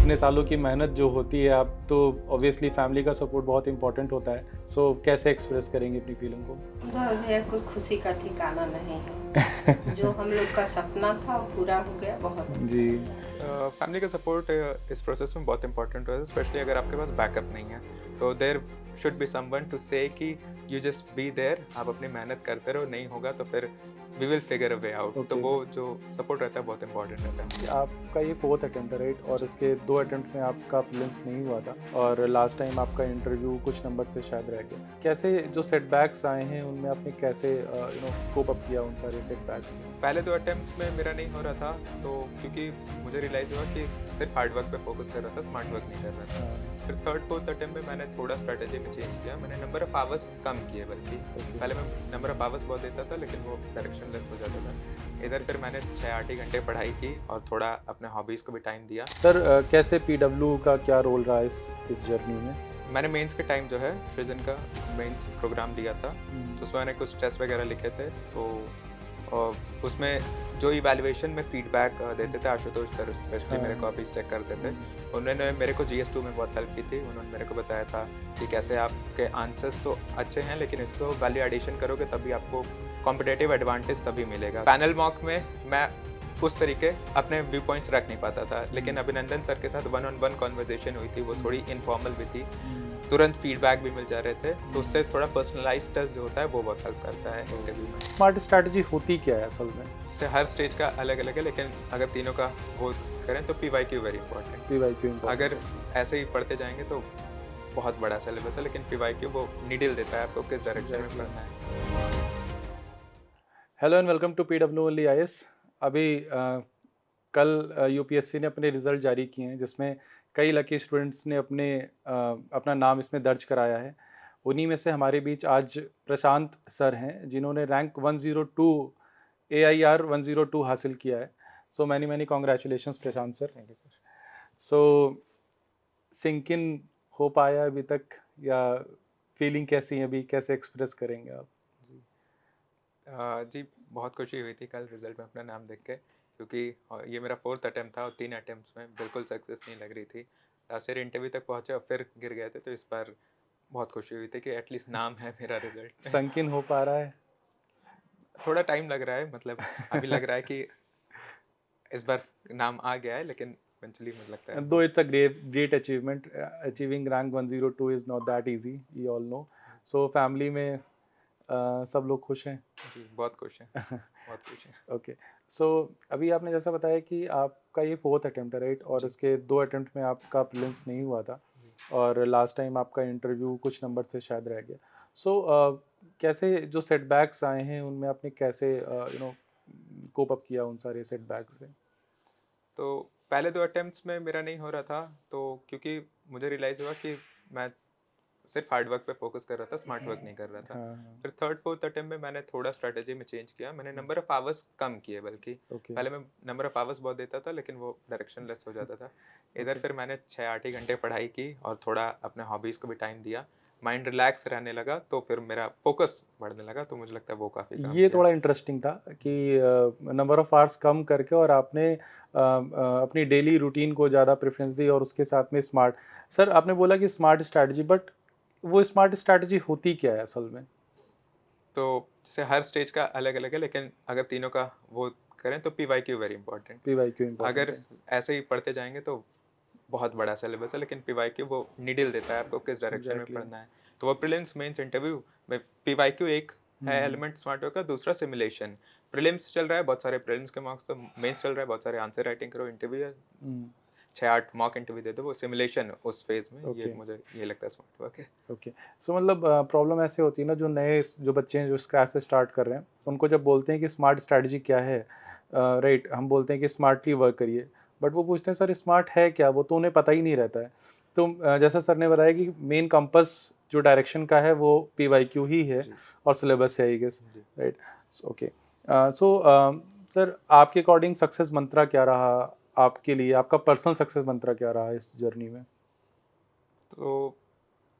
इतने सालों की मेहनत जो होती है, आप तो ऑब्वियसली फैमिली का सपोर्ट बहुत इंपॉर्टेंट होता है। सो कैसे एक्सप्रेस करेंगे अपनी फीलिंग को? बस ये कुछ खुशी का ठिकाना नहीं है। जो हम लोग का सपना था वो पूरा हो गया, बहुत अच्छा जी। है। फैमिली का सपोर्ट इस प्रोसेस में बहुत इंपॉर्टेंट है, स्पेशली अगर आपके पास बैकअप नहीं है तो there should be someone to say कि यू जस्ट बी देयर, आप अपनी मेहनत करते रहो, नहीं होगा तो फिर we will figure a way out. तो ओके। वो जो सपोर्ट रहता है बहुत इंपॉर्टेंट रहता है। आपका ये फोर्थ अटेम्प्ट है, राइट? और इसके 2 अटेम्प्ट में आपका प्रीलिम्स नहीं हुआ था और लास्ट टाइम आपका इंटरव्यू कुछ नंबर से शायद रह गया। कैसे जो सेटबैक्स आए हैं उनमें आपने कैसे कोप अप किया उन सारे सेटबैक्स से? पहले 2 अटेम्प्ट्स में मेरा नहीं हो रहा था, तो क्योंकि मुझे रियलाइज़ हुआ कि सिर्फ हार्ड वर्क पे फोकस कर रहा था, स्मार्ट वर्क नहीं कर रहा था। हाँ, फिर थर्ड फोर्थ अटेम्प्ट में मैंने थोड़ा स्ट्रैटेजी में चेंज किया, मैंने नंबर ऑफ आवर्स कम किए, बल्कि ओके। पहले मैं नंबर ऑफ आवर्स बहुत देता था लेकिन वो डायरेक्शन लेस हो जाता था। इधर फिर मैंने 6-8 ही घंटे पढ़ाई की और थोड़ा अपने हॉबीज़ को भी टाइम दिया। सर कैसे पीडब्ल्यू का क्या रोल रहा इस जर्नी में? मैंने मेंस के टाइम जो है सृजन का मेंस प्रोग्राम दिया था, हम्म। तो उसमें मैंने कुछ टेस्ट वगैरह लिखे थे। तो उसमें जो इवैल्यूएशन में फीडबैक देते थे आशुतोष सर, स्पेशली हाँ, मेरे हाँ। कॉपीज चेक करते थे। उन्होंने मेरे को GS2 में बहुत हेल्प की थी। उन्होंने मेरे को बताया था कि कैसे आपके आंसर्स तो अच्छे हैं लेकिन इसको वैल्यू एडिशन करोगे तभी आपको कॉम्पिटिटिव एडवांटेज तभी मिलेगा। पैनल मॉक में मैं उस तरीके अपने व्यू पॉइंट्स रख नहीं पाता था, लेकिन अभिनंदन सर के साथ वन ऑन वन कॉन्वर्जेशन हुई थी, वो थोड़ी इनफॉर्मल भी थी, तुरंत फीडबैक भी मिल जा रहे थे, तो उससे थोड़ा पर्सनलाइज्ड टेस्ट जो होता है वो बहुत हेल्प करता है इंटरव्यू में। स्मार्ट स्ट्रैटेजी होती क्या है असल में? से हर स्टेज का अलग अलग है, लेकिन अगर तीनों का वो करें तो PYQ वेरी इंपॉर्टेंट। पीवाईक्यू अगर इम्पोर्टेंट ऐसे ही पढ़ते जाएंगे तो बहुत बड़ा सिलेबस है, लेकिन PYQ वो नीडल देता है आपको किस डायरेक्शन में पढ़ना है। Hello and welcome to PW only IAS. अभी कल यूपीएससी ने अपने रिजल्ट जारी किए हैं जिसमें कई लकी स्टूडेंट्स ने अपना नाम इसमें दर्ज कराया है। उन्हीं में से हमारे बीच आज प्रशांत सर हैं जिन्होंने रैंक 102 AIR 102 हासिल किया है। So many many congratulations Prashant sir. Thank you sir. So sink in हो पाया अभी तक, या फीलिंग कैसी है अभी, कैसे एक्सप्रेस करेंगे आप? जी, बहुत खुशी हुई थी कल रिजल्ट में अपना नाम देख के, क्योंकि ये मेरा फोर्थ अटेम्प्ट था और 3 अटेम्प्ट्स में बिल्कुल सक्सेस नहीं लग रही थी। लास्ट ईयर इंटरव्यू तक पहुँचे और फिर गिर गए थे, तो इस बार बहुत खुशी हुई थी कि एटलीस्ट नाम है मेरा रिजल्ट में। संक इन हो पा रहा है? थोड़ा टाइम लग रहा है, मतलब अभी लग रहा है कि इस बार नाम आ गया है, लेकिन इवेंचुअली मुझे लगता है Though वो। it's a great achievement, achieving rank 102 is not that easy, we all know. So family में सब लोग खुश हैं? जी, बहुत खुश हैं, बहुत खुश हैं। ओके। सो अभी आपने जैसा बताया कि आपका ये फोर्थ अटेम्प्ट है, राइट? और जी, इसके 2 अटेम्प्ट में आपका प्रीलिम्स नहीं हुआ था जी। और लास्ट टाइम आपका इंटरव्यू कुछ नंबर से शायद रह गया। सो कैसे जो सेटबैक्स आए हैं उनमें आपने कैसे कोप अप किया उन सारे सेटबैक से? तो पहले 2 अटेम्प्ट्स में मेरा नहीं हो रहा था, तो क्योंकि मुझे रियलाइज़ हुआ कि मैं सिर्फ हार्ड वर्क पे फोकस कर रहा था, स्मार्ट वर्क नहीं कर रहा था। हाँ, हाँ। फिर थर्ड फोर्थ अटेम्प्ट में मैंने थोड़ा स्ट्रैटेजी में चेंज किया, मैंने नंबर ऑफ आवर्स कम किए, बल्कि ओके, पहले मैं नंबर ऑफ आवर्स बहुत देता था लेकिन वो डायरेक्शन लेस हो जाता था। इधर ओके। फिर मैंने 6-8 ही घंटे पढ़ाई की और थोड़ा अपने हॉबीज़ को भी टाइम दिया, माइंड रिलैक्स रहने लगा, तो फिर मेरा फोकस बढ़ने लगा, तो मुझे लगता है वो काफ़ी काम ये किया। थोड़ा इंटरेस्टिंग था कि नंबर ऑफ आवर्स कम करके और आपने अपनी डेली रूटीन को ज़्यादा प्रेफरेंस दी और उसके साथ में स्मार्ट। सर आपने बोला कि स्मार्ट स्ट्रैटेजी, बट वो स्मार्ट स्ट्रैटेजी होती क्या है असल में? तो जैसे हर स्टेज का अलग अलग है, लेकिन अगर तीनों का वो करें तो PYQ very important. PYQ important अगर है। ऐसे ही पढ़ते जाएंगे तो बहुत बड़ा सिलेबस है, लेकिन PYQ वो नीडल देता है आपको किस डायरेक्शन में एग्जैक्टली। पढ़ना है। तो वो प्रीलिम्स मेंस इंटरव्यू में PYQ एक है हम्म। एलिमेंट स्मार्ट वर्क का, दूसरा सिमुलेशन। प्रीलिम्स चल रहा है, बहुत सारे प्रीलिम्स के मार्क्स, तो मेंस चल रहा है, बहुत सारे आंसर राइटिंग करो, इंटरव्यू है, हम्म। 6-8 मॉक इंटरव्यू दे दो, वो सिमुलेशन उस फेज में, ये ओके। मुझे ये लगता है स्मार्ट वर्क है। ओके। सो मतलब प्रॉब्लम ऐसे होती है ना, जो नए जो बच्चे हैं जो स्क्रैच से स्टार्ट कर रहे हैं, उनको जब बोलते हैं कि स्मार्ट स्ट्रैटेजी क्या है, राइट, हम बोलते हैं कि स्मार्टली वर्क करिए, बट वो पूछते हैं सर स्मार्ट है क्या, वो तो उन्हें पता ही नहीं रहता है। तो जैसा सर ने बताया कि मेन कंपस जो डायरेक्शन का है वो पीवाईक्यू ही है जी, और सिलेबस है, आई गेस, जी। राइट? ओके। सो सर आपके अकॉर्डिंग सक्सेस मंत्रा क्या रहा आपके लिए, आपका पर्सनल सक्सेस मंत्रा क्या रहा इस जर्नी में? तो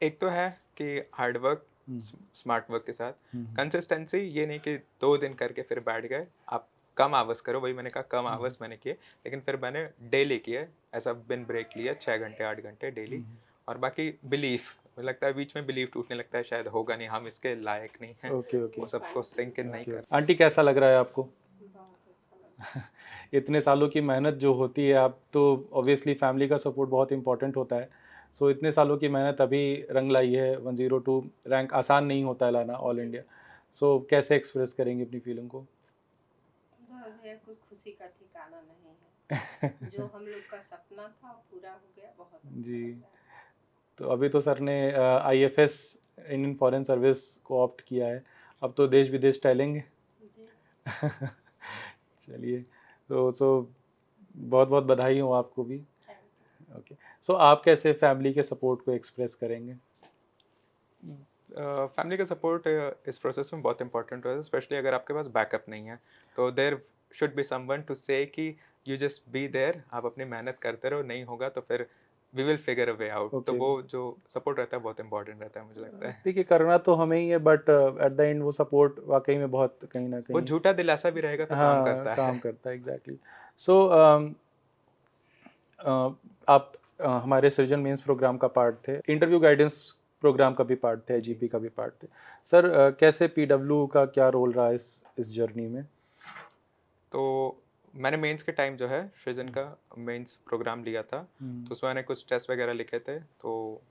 एक तो है कि हार्ड वर्क हम्म। स्मार्ट वर्क के साथ हम्म। कंसिस्टेंसी, ये नहीं कि 2 दिन करके फिर बैठ गए, आप कम आवर्स करो, वही मैंने कहा कम आवर्स मैंने किए, लेकिन फिर मैंने डेली किए, ऐसा बिन ब्रेक लिया 6 घंटे 8 घंटे डेली। और बाकी बिलीफ, मुझे लगता है बीच में बिलीफ टूटने लगता है, शायद होगा नहीं, हम इसके लायक नहीं हैं, ओके, ओके, वो सबको सिंक इन नहीं ओके। कर। आंटी कैसा लग रहा है आपको? बहुत अच्छा लगा। इतने सालों की मेहनत जो होती है, आप तो ऑब्वियसली फैमिली का सपोर्ट बहुत इंपॉर्टेंट होता है। सो इतने सालों की मेहनत अभी रंग लाई है, 102 रैंक आसान नहीं होता है लाना ऑल इंडिया। सो कैसे एक्सप्रेस करेंगे अपनी फीलिंग को? बहुत है, कुछ खुशी का ठिकाना नहीं है। जो हम लोग का सपना था वो पूरा हो गया, बहुत अच्छा जी। लग रहा है। तो अभी तो सर ने आईएफएस इंडियन फॉरेन सर्विस को ऑप्ट किया है, अब तो देश विदेश टहलेंगे। जी, चलिए, तो बहुत बहुत बधाई हो आपको भी। Thank you. ओके, सो आप कैसे फैमिली के सपोर्ट को एक्सप्रेस करेंगे? फैमिली का सपोर्ट इस प्रोसेस में बहुत इंपॉर्टेंट है, स्पेशली अगर आपके पास बैकअप नहीं है, तो there should be someone to say कि यू जस्ट बी देयर, आप अपनी मेहनत करते रहो, नहीं होगा तो फिर we will figure a way out. तो ओके, वो जो सपोर्ट रहता है बहुत इंपॉर्टेंट रहता है, मुझे लगता है। देखिए करना तो हमें ही है, बट एट द एंड वो सपोर्ट वाकई में बहुत कहीं ना वो कहीं झूठा दिलासा भी रहेगा तो काम हाँ करता है। काम करता है। एग्जैक्टली। सो आप हमारे सृजन मेंस प्रोग्राम का पार्ट थे, इंटरव्यू गाइडेंस प्रोग्राम का भी पार्ट थे, जीपी का भी पार्ट थे। सर कैसे पीडब्ल्यू का क्या रोल रहा है इस जर्नी में? तो मैंने मेंस के टाइम जो है सृजन का मेंस प्रोग्राम लिया था, तो उसमें मैंने कुछ टेस्ट वगैरह लिखे थे। तो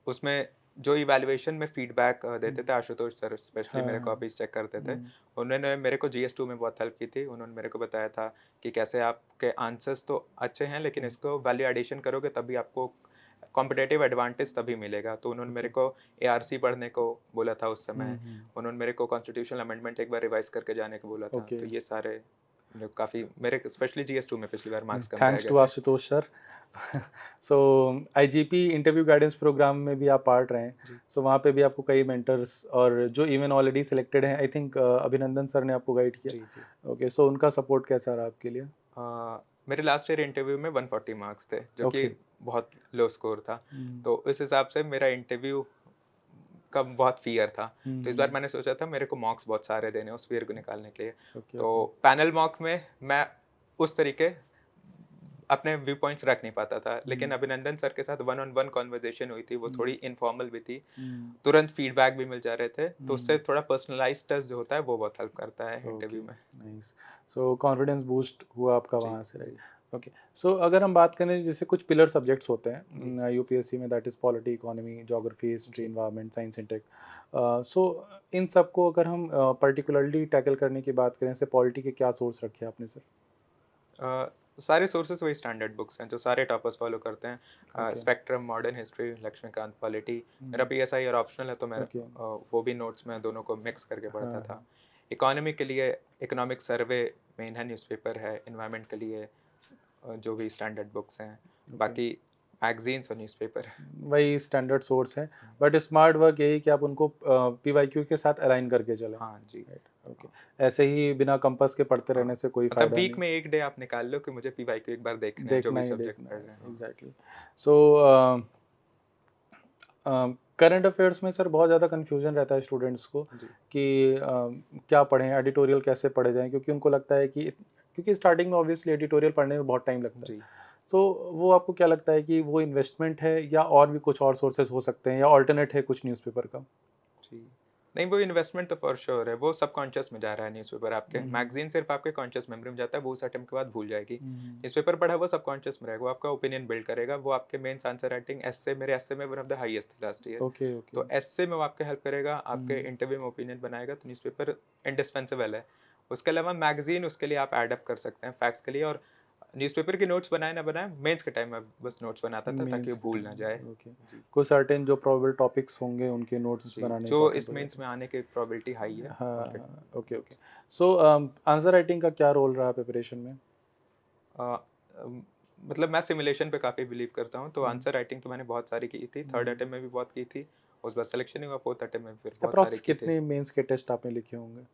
उसमें जो इवैल्यूएशन में फीडबैक देते थे आशुतोष सर, स्पेशली हाँ मेरे हाँ। कॉपीज चेक करते थे। उन्होंने मेरे को GS2 में बहुत हेल्प की थी। उन्होंने मेरे को बताया था कि कैसे आपके आंसर्स तो अच्छे हैं, लेकिन इसको वैल्यू एडिशन करोगे तभी आपको कॉम्पिटिटिव एडवांटेज तभी मिलेगा। तो उन्होंने मेरे को ARC पढ़ने को बोला था उस समय। उन्होंने मेरे को कॉन्स्टिट्यूशनल अमेंडमेंट एक बार रिवाइज करके जाने को बोला था। ओके। तो ये सारे काफ़ी मेरे स्पेशली GS2 में पिछली बार मार्क्स कम रह थैंक्स गए टू थे। आशुतोष सर। सो आईजीपी इंटरव्यू गाइडेंस प्रोग्राम में भी आप पार्ट रहे हैं, जी। सो वहाँ पे भी आपको कई मेंटर्स और जो इवन ऑलरेडी सिलेक्टेड हैं, आई थिंक अभिनंदन सर ने आपको गाइड किया। जी, जी। ओके, सो उनका सपोर्ट कैसा रहा आपके लिए? मेरे लास्ट ईयर इंटरव्यू में 140 मार्क्स थे, जो कि ओके। बहुत लो स्कोर था। तो इस हिसाब से मेरा इंटरव्यू का बहुत फ़ियर था। तो इस बार मैंने सोचा था मेरे को मॉक्स बहुत सारे देने हैं उस फ़ियर को निकालने के लिए। ओके, तो ओके। पैनल मॉक में मैं उस तरीके अपने व्यू पॉइंट्स रख नहीं पाता था, लेकिन अभिनंदन सर के साथ वन ऑन वन कन्वर्सेशन हुई थी, वो थोड़ी इनफॉर्मल भी थी। तुरंत फीडबैक भी मिल जा रहे थे, तो उससे थोड़ा पर्सनलाइज्ड टेस्ट जो होता है वो बहुत हेल्प करता है ओके, इंटरव्यू में। नाइस। सो कॉन्फिडेंस बूस्ट हुआ आपका जी, वहाँ से, राइट? जी। ओके, सो अगर हम बात करें जैसे कुछ पिलर सब्जेक्ट्स होते जी। हैं यूपीएससी में, that is polity, economy, geography, history, जी। Environment, science and tech. So इन सबको अगर हम पर्टिकुलरली टैकल करने की बात करें, जैसे पॉलिटी के क्या सोर्स रखे आपने सर? सारे सोर्सेस वही स्टैंडर्ड बुक्स हैं जो सारे टॉपर्स फॉलो करते हैं। Okay. Spectrum, modern history, Laxmikant polity. मेरा PSI और ऑप्शनल है, तो मैं ओके। वो भी नोट्स में दोनों को मिक्स करके हाँ पढ़ता था। हाँ। इकोनॉमी के लिए इकोनॉमिक सर्वे मेन है, न्यूज़पेपर है। एनवायरनमेंट के लिए जो भी स्टैंडर्ड बुक्स हैं, बाकी मैगजीन्स और न्यूज़पेपर। वही स्टैंडर्ड सोर्स है, बट स्मार्ट वर्क यही कि आप उनको पीवाईक्यू के साथ अलाइन करके चलें। हाँ जी। Right, okay. ऐसे ही बिना कंपास के पढ़ते रहने हाँ, से कोई मतलब फ़ायदा वीक नहीं। में एक डे आप निकाल लो कि मुझे PYQ एक बार देखना है, जो देखना भी ही सब्जेक्ट देखना पढ़ है, रहे हैं। हाँ। एग्जैक्टली। सो करंट अफेयर्स में सर बहुत ज़्यादा कन्फ्यूजन रहता है स्टूडेंट्स को जी। कि क्या पढ़ें, एडिटोरियल कैसे पढ़े जाएं, क्योंकि उनको लगता है कि क्योंकि स्टार्टिंग में ऑब्वियसली एडिटोरियल पढ़ने में बहुत टाइम लगता है। जी। तो वो आपको क्या लगता है कि वो इन्वेस्टमेंट है या और भी कुछ और सोर्सेज हो सकते हैं या ऑल्टरनेट है कुछ न्यूज़पेपर का? जी। नहीं, वो इन्वेस्टमेंट तो फॉर श्योर है, वो सबकॉन्शियस में जा रहा है न्यूज़पेपर आपके। मैगज़ीन सिर्फ़ आपके कॉन्शियस मेमोरी में जाता है, वो उस अटेम्प्ट के बाद भूल जाएगी। न्यूज़पेपर पढ़ा वो सबकॉन्शियस में रहेगा, वो आपका ओपिनियन बिल्ड करेगा, वो आपके मेंस आंसर राइटिंग, एस्से मेरे एस्से में वन ऑफ द हाईएस्ट थी लास्ट ईयर। Okay, okay. तो एस्से में वो आपकी हेल्प करेगा, आपके इंटरव्यू में ओपिनियन बनाएगा, तो न्यूज़पेपर इंडिस्पेंसेबल है। उसके अलावा मैगज़ीन उसके लिए आप ऐड अप कर सकते हैं फैक्ट्स के लिए। और न्यूज़पेपर के नोट्स बनाए ना बनाए, मेंस के टाइम में बस नोट्स बनाता था ताकि मीन्स वो भूल ना जाए। ओके। जी। कोई सर्टेन जो प्रोबेबल टॉपिक्स होंगे उनके नोट्स जी, बनाने जो का इस अटेम्प्ट मेंस वगैरह। में आने की प्रोबेबिलिटी हाई है, हाँ उनके हाँ, okay, okay. Notes. So answer writing का क्या रोल रहा प्रिपरेशन में? अ, मतलब मैं सिमुलेशन पे काफ़ी बिलीव करता हूँ, तो हम्म, आंसर राइटिंग तो मैंने बहुत सारी की थी, थर्ड अटेम्प्ट में भी बहुत की थी, उस बार सिलेक्शन नहीं हुआ, फोर्थ अटेम्प्ट में फिर बहुत सारी अप्रॉक्स की थी। कितने मेंस के टेस्ट आपने लिखे होंगे?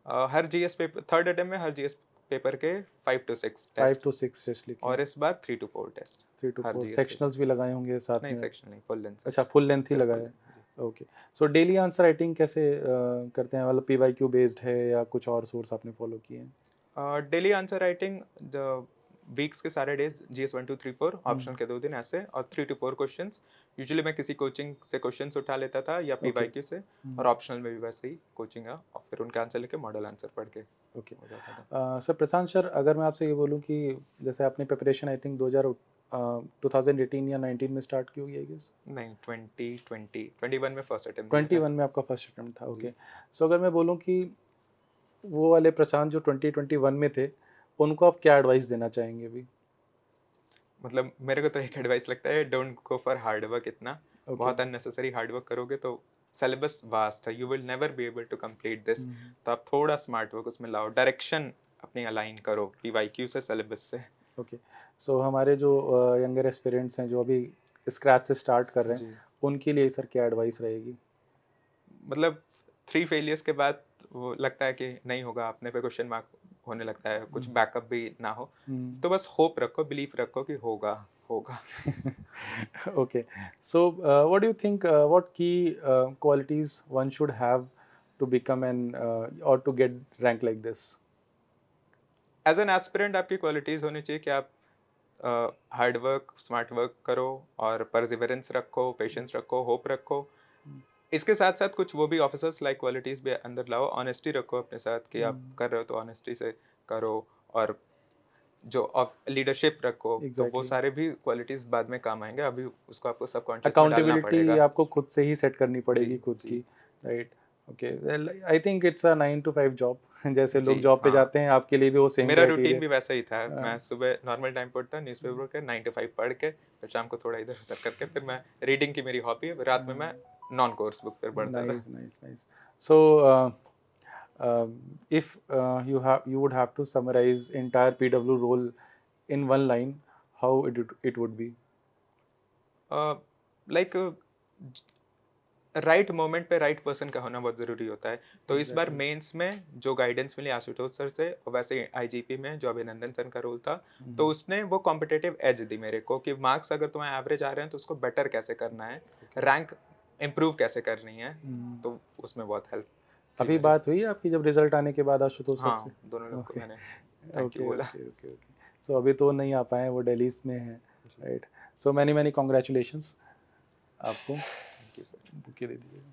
हर GS पेपर, थर्ड अटेम्प्ट में हर GS पेपर के 5 to 6 5 टेस्ट, to 6 टेस्ट लिखे और हैं। इस बार 3 to 4 टेस्ट 3 to हर 4 GS पेपर। सेक्शनल्स भी लगाए होंगे साथ नहीं, में? सेक्शन नहीं, फुल लेंथ अच्छा, फुल लेंथ ही सिर्फ फुल लगाया है। लेंथ। जी। Okay. So daily answer writing कैसे करते हैं, मतलब पीवाईक्यू बेस्ड है या कुछ और सोर्स आपने फॉलो किए हैं? डेली आंसर राइटिंग वीक्स के सारे डेज GS 1 2 3 4 ऑप्शनल के 2 दिन ऐसे और 3 to 4 क्वेश्चंस। यूजुअली मैं किसी कोचिंग से क्वेश्चंस उठा लेता था या ओके। PYQ से, और ऑप्शनल में भी वैसे ही कोचिंग है और फिर उनके आंसर लेके मॉडल आंसर पढ़ के ओके। हो जाता था। सर प्रशांत सर, अगर मैं आपसे ये बोलूँ कि जैसे आपने प्रिपरेशन आई थिंक 2018 या 19 में स्टार्ट की होगी आई गेस। नहीं, 21 में फर्स्ट अटेम्प्ट दिया 21 था। में आपका फर्स्ट अटेम्प्ट था, जी। ओके। सो अगर मैं बोलूँ कि वो वाले प्रशांत जो 2021 में थे, उनको आप क्या एडवाइस देना चाहेंगे अभी? मतलब मेरे को तो एक एडवाइस लगता है, don't go for hard work इतना। ओके। बहुत अननेसेसरी हार्ड वर्क करोगे तो सिलेबस वास्ट है, you will never be able to complete this. Hmm, तो आप थोड़ा स्मार्ट वर्क उसमें लाओ, डायरेक्शन अपनी अलाइन करो PYQ से, सिलेबस से। ओके। सो हमारे जो यंगर एस्पिरेंट्स हैं जो अभी स्क्रैच से स्टार्ट कर रहे हैं, जी। उनके लिए सर क्या एडवाइस रहेगी? मतलब 3 फेलियर्स के बाद वो लगता है कि नहीं होगा, अपने पे क्वेश्चन मार्क होने लगता है, कुछ बैकअप भी ना हो। हम्म। तो बस होप रखो, बिलीफ रखो कि होगा, होगा। Okay. So, what do you think? What key qualities one should have to become an or to get rank like this? As an aspirant आपकी क्वालिटीज होनी चाहिए कि आप हार्ड वर्क, स्मार्ट वर्क करो और परसिवरेंस रखो, पेशेंस रखो, hope रखो। Mm, इसके साथ साथ कुछ वो भी ऑफिसर्स लाइक क्वालिटीज भी अंदर लाओ। ऑनेस्टी रखो अपने साथ कि आप mm, कर रहे हो तो ऑनेस्टी से करो, और जो लीडरशिप रखो। तो वो exactly. सारे भी क्वालिटीज बाद में काम आएंगे, अभी उसको आपको सबकॉन्शियस में डालना Accountability पड़ेगा। आपको खुद से ही सेट करनी जी। पड़ेगी खुद जी। की, right? Okay. Well, I think it's a 9 to 5 job. जैसे जी। लोग जॉब पे हाँ, जाते हैं, आपके लिए भी वो सेम मेरा रूटीन क्राइटेरिया। भी वैसा ही था। मैं सुबह नॉर्मल टाइम पे उठता, न्यूज़पेपर के 9 to 5 पढ़ के, फिर शाम को थोड़ा इधर-उधर करके, फिर मैं रीडिंग की मेरी हॉबी है, रात में मैं नॉन कोर्स बुक फिर पढ़ता था। Nice, nice, nice. So, if you would have to summarize entire PW role in one line, how it would be? Like right moment पे राइट पर्सन का होना बहुत ज़रूरी होता है। तो इस बार Exactly. मेंस में जो गाइडेंस मिली आशुतोष सर से, और वैसे IGP में जो अभिनंदन सर का रोल था, तो Mhm. उसने वो कॉम्पिटिटिव एज दी मेरे को कि मार्क्स अगर तुम्हें एवरेज आ रहे हैं तो उसको बेटर कैसे करना है, Okay. रैंक इम्प्रूव कैसे करनी है। Mhm. तो उसमें बहुत हेल्प की अभी मेरी। बात हुई आपकी जब रिजल्ट आने के बाद आशुतोष सर से? हाँ, दोनों लोग को ओके, मैंने थैंक यू ओके, बोला। Okay, okay, okay. सो अभी तो नहीं आ पाए हैं, वो दिल्ली में हैं, जी, right? So many many congratulations आपको। Thank you sir. बुके दे दीजिएगा।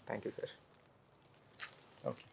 Thank you sir. ओके।